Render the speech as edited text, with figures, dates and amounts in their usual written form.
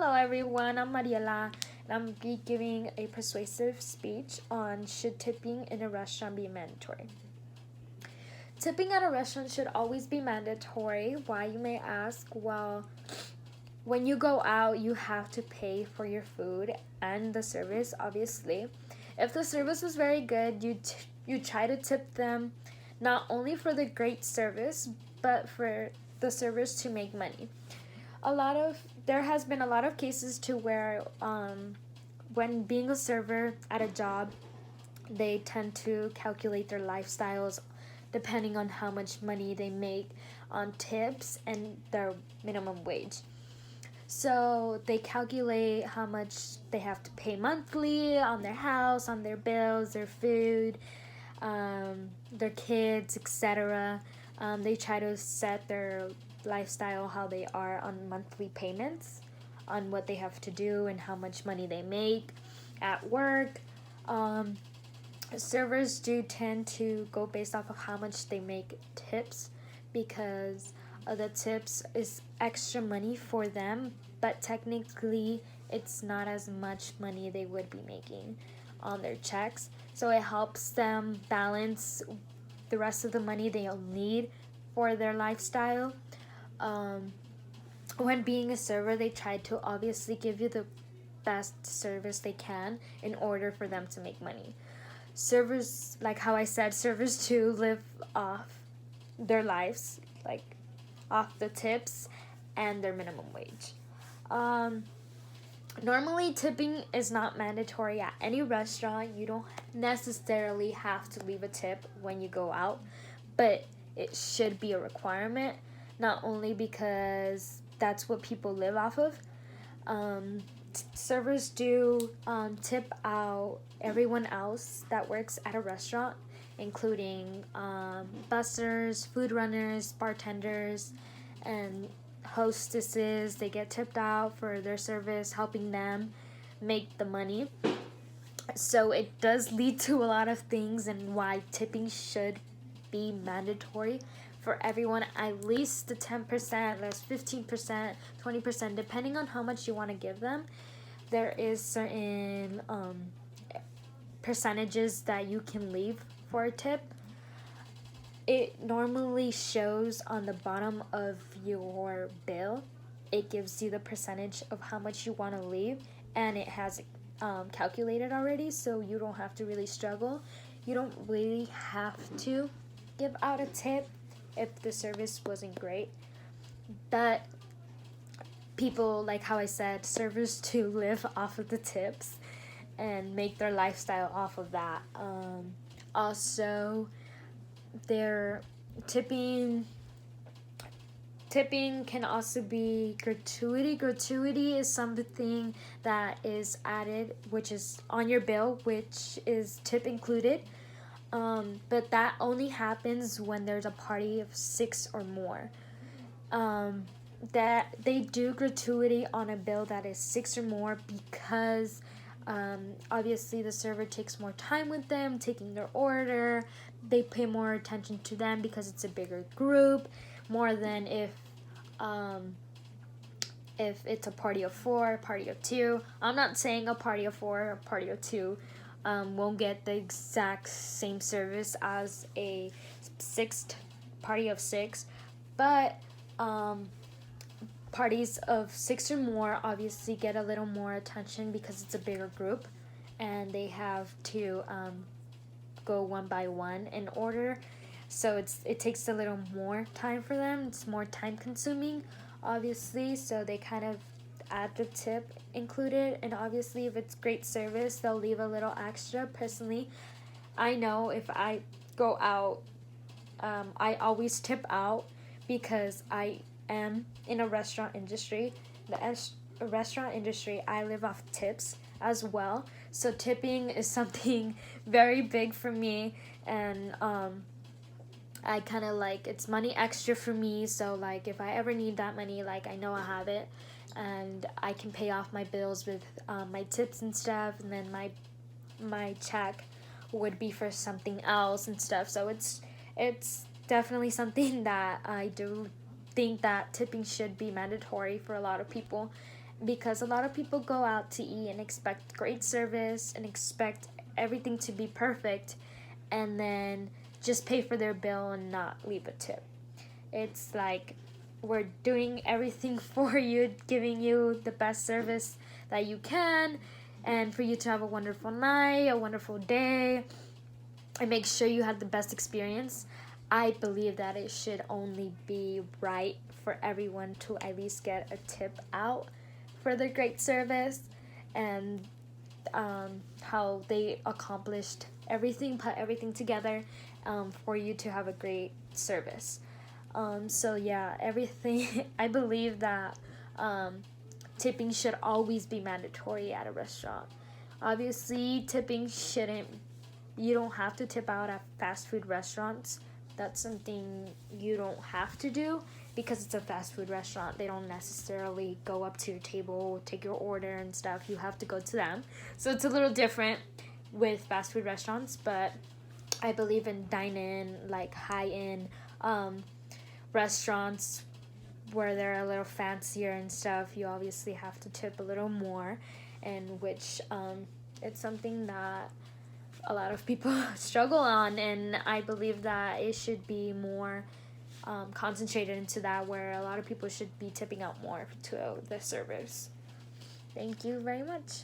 Hello everyone, I'm Mariela and I'm be giving a persuasive speech on should tipping in a restaurant be mandatory. Tipping at a restaurant should always be mandatory. Why, you may ask? Well, when you go out, you have to pay for your food and the service, obviously. If the service was very good, you try to tip them not only for the great service, but for the servers to make money. There has been a lot of cases to where when being a server at a job, they tend to calculate their lifestyles depending on how much money they make on tips and their minimum wage. So they calculate how much they have to pay monthly on their house, on their bills, their food, their kids, etc. They try to set their lifestyle how they are on monthly payments, on what they have to do and how much money they make at work. Servers do tend to go based off of how much they make tips, because the tips is extra money for them, but technically it's not as much money they would be making on their checks. So it helps them balance the rest of the money they'll need for their lifestyle. When being a server, they try to obviously give you the best service they can in order for them to make money. Servers, like how I said, servers too live off their lives, like off the tips and their minimum wage. Normally, tipping is not mandatory at any restaurant. You don't necessarily have to leave a tip when you go out, but it should be a requirement, not only because that's what people live off of. Servers do tip out everyone else that works at a restaurant, including bussers, food runners, bartenders, and hostesses. They get tipped out for their service, helping them make the money. So it does lead to a lot of things, and why tipping should be mandatory for everyone, at least the 10%, less 15%, 20%, depending on how much you want to give them. There is certain percentages that you can leave for a tip. It normally shows on the bottom of your bill. It gives you the percentage of how much you want to leave, and it has calculated already, so you don't have to really struggle. You don't really have to give out a tip if the service wasn't great. But people, like how I said, servers too live off of the tips and make their lifestyle off of that. Also, their tipping can also be gratuity. Gratuity is something that is added, which is on your bill, which is tip included. But that only happens when there's a party of 6 or more. That they do gratuity on a bill that is 6 or more because obviously the server takes more time with them taking their order. They pay more attention to them because it's a bigger group, more than if it's a party of 4, a party of 2. I'm not saying a party of 4 or a party of 2 won't get the exact same service as a party of 6, but parties of 6 or more obviously get a little more attention because it's a bigger group, and they have to go one by one in order. So it takes a little more time for them. It's more time consuming, obviously. So they kind of add the tip included, and obviously if it's great service, they'll leave a little extra. Personally, I know if I go out, I always tip out because I am in a restaurant industry. The restaurant industry, I live off tips as well. So tipping is something very big for me, and I kind of like, it's money extra for me. So like if I ever need that money, like I know I have it, and I can pay off my bills with my tips and stuff, and then my check would be for something else and stuff. So it's definitely something that I do think that tipping should be mandatory for a lot of people, because a lot of people go out to eat and expect great service and expect everything to be perfect, and then just pay for their bill and not leave a tip. It's like we're doing everything for you, giving you the best service that you can, and for you to have a wonderful night, a wonderful day, and make sure you have the best experience. I believe that it should only be right for everyone to at least get a tip out for their great service and how they accomplished everything, put everything together for you to have a great service. So yeah, everything. I believe that tipping should always be mandatory at a restaurant. Obviously, tipping shouldn't. You don't have to tip out at fast food restaurants. That's something you don't have to do because it's a fast food restaurant. They don't necessarily go up to your table, take your order and stuff. You have to go to them. So it's a little different with fast food restaurants, but I believe in dine-in, like high-end restaurants where they're a little fancier and stuff. You obviously have to tip a little more, and which it's something that a lot of people struggle on, and I believe that it should be more concentrated into that, where a lot of people should be tipping out more to the servers. Thank you very much.